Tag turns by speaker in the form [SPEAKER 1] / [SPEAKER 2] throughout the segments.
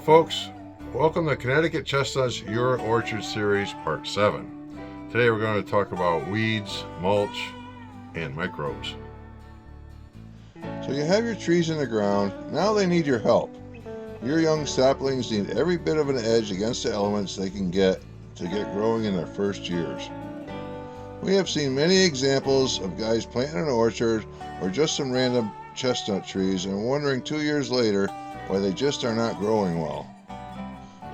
[SPEAKER 1] folks, welcome to Connecticut Chestnut's Your Orchard Series Part 7. Today we're going to talk about weeds, mulch, and microbes.
[SPEAKER 2] So you have your trees in the ground, now they need your help. Your young saplings need every bit of an edge against the elements they can get to get growing in their first years. We have seen many examples of guys planting an orchard or just some random chestnut trees and wondering 2 years later why they just are not growing well.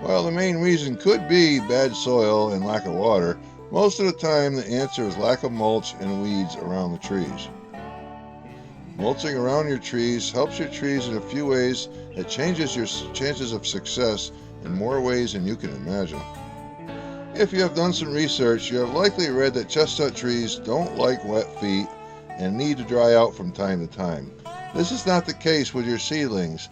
[SPEAKER 2] Well, the main reason could be bad soil and lack of water. Most of the time, the answer is lack of mulch and weeds around the trees. Mulching around your trees helps your trees in a few ways that changes your chances of success in more ways than you can imagine. If you have done some research, you have likely read that chestnut trees don't like wet feet and need to dry out from time to time. This is not the case with your seedlings.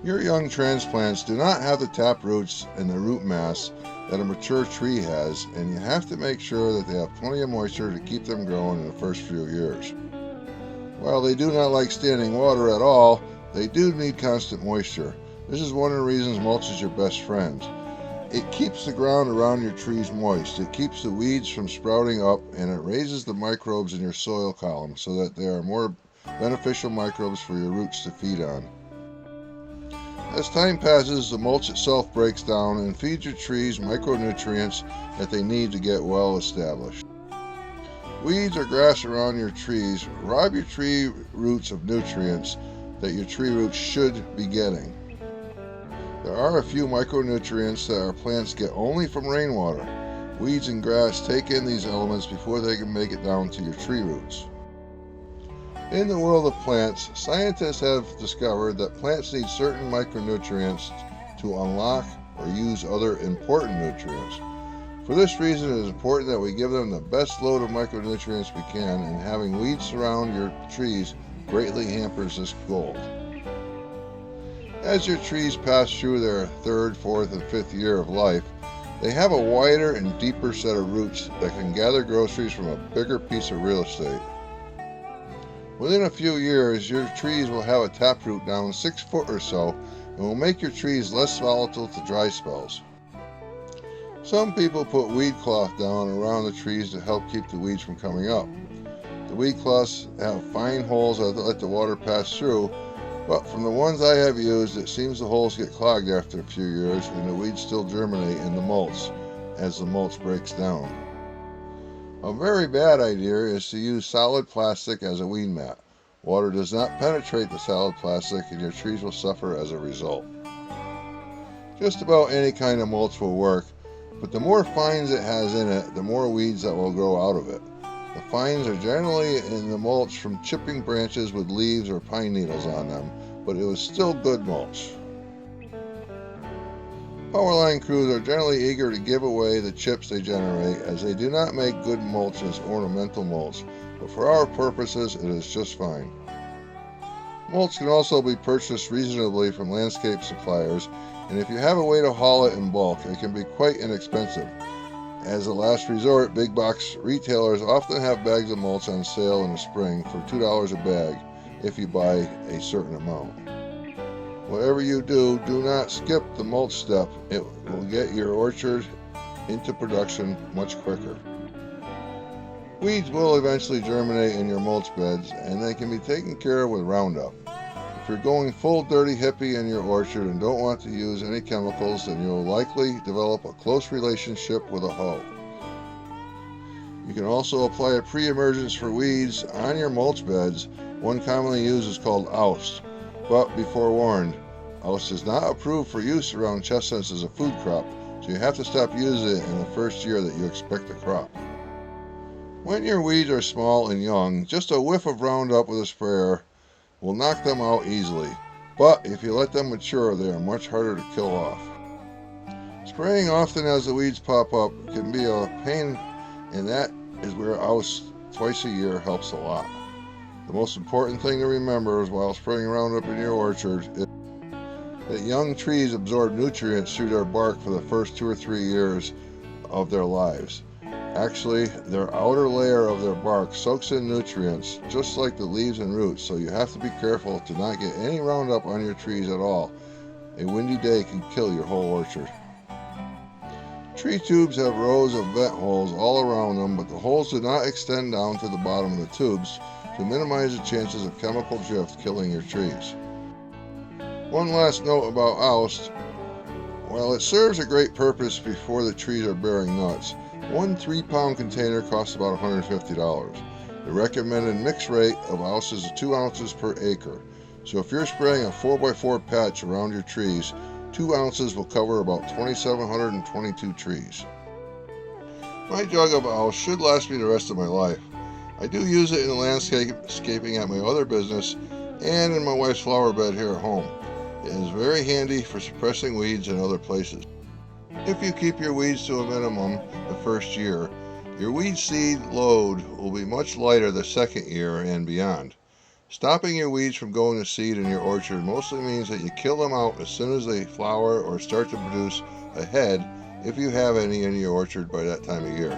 [SPEAKER 2] Your young transplants do not have the tap roots and the root mass that a mature tree has, and you have to make sure that they have plenty of moisture to keep them growing in the first few years. While they do not like standing water at all, they do need constant moisture. This is one of the reasons mulch is your best friend. It keeps the ground around your trees moist, it keeps the weeds from sprouting up, and it raises the microbes in your soil column so that there are more beneficial microbes for your roots to feed on. As time passes, the mulch itself breaks down and feeds your trees micronutrients that they need to get well established. Weeds or grass around your trees rob your tree roots of nutrients that your tree roots should be getting. There are a few micronutrients that our plants get only from rainwater. Weeds and grass take in these elements before they can make it down to your tree roots. In the world of plants, scientists have discovered that plants need certain micronutrients to unlock or use other important nutrients. For this reason, it is important that we give them the best load of micronutrients we can, and having weeds surround your trees greatly hampers this goal. As your trees pass through their third, fourth, and fifth year of life, they have a wider and deeper set of roots that can gather groceries from a bigger piece of real estate. Within a few years, your trees will have a taproot down 6 foot or so and will make your trees less volatile to dry spells. Some people put weed cloth down around the trees to help keep the weeds from coming up. The weed cloths have fine holes that let the water pass through, but from the ones I have used, it seems the holes get clogged after a few years and the weeds still germinate in the mulch as the mulch breaks down. A very bad idea is to use solid plastic as a weed mat. Water does not penetrate the solid plastic and your trees will suffer as a result. Just about any kind of mulch will work, but the more fines it has in it, the more weeds that will grow out of it. The fines are generally in the mulch from chipping branches with leaves or pine needles on them, but it was still good mulch. Powerline crews are generally eager to give away the chips they generate, as they do not make good mulch as ornamental mulch, but for our purposes it is just fine. Mulch can also be purchased reasonably from landscape suppliers, and if you have a way to haul it in bulk, it can be quite inexpensive. As a last resort, big box retailers often have bags of mulch on sale in the spring for $2 a bag if you buy a certain amount. Whatever you do, do not skip the mulch step. It will get your orchard into production much quicker. Weeds will eventually germinate in your mulch beds, and they can be taken care of with Roundup. If you're going full dirty hippie in your orchard and don't want to use any chemicals, then you'll likely develop a close relationship with a hoe. You can also apply a pre-emergence for weeds on your mulch beds. One commonly used is called Oust. But be forewarned, Oust is not approved for use around chestnuts as a food crop, so you have to stop using it in the first year that you expect a crop. When your weeds are small and young, just a whiff of Roundup with a sprayer will knock them out easily, but if you let them mature, they are much harder to kill off. Spraying often as the weeds pop up can be a pain, and that is where Oust twice a year helps a lot. The most important thing to remember is while spraying Roundup in your orchard is that young trees absorb nutrients through their bark for the first 2 or 3 years of their lives. Actually, their outer layer of their bark soaks in nutrients just like the leaves and roots, so you have to be careful to not get any Roundup on your trees at all. A windy day can kill your whole orchard. Tree tubes have rows of vent holes all around them, but the holes do not extend down to the bottom of the tubes to minimize the chances of chemical drift killing your trees. One last note about oust. While it serves a great purpose before the trees are bearing nuts, one 3-pound container costs about $150. The recommended mix rate of oust is 2 ounces per acre. So if you're spraying a 4x4 patch around your trees, 2 ounces will cover about 2,722 trees. My jug of oust should last me the rest of my life. I do use it in landscaping at my other business and in my wife's flower bed here at home. It is very handy for suppressing weeds in other places. If you keep your weeds to a minimum the first year, your weed seed load will be much lighter the second year and beyond. Stopping your weeds from going to seed in your orchard mostly means that you kill them out as soon as they flower or start to produce a head, if you have any in your orchard by that time of year.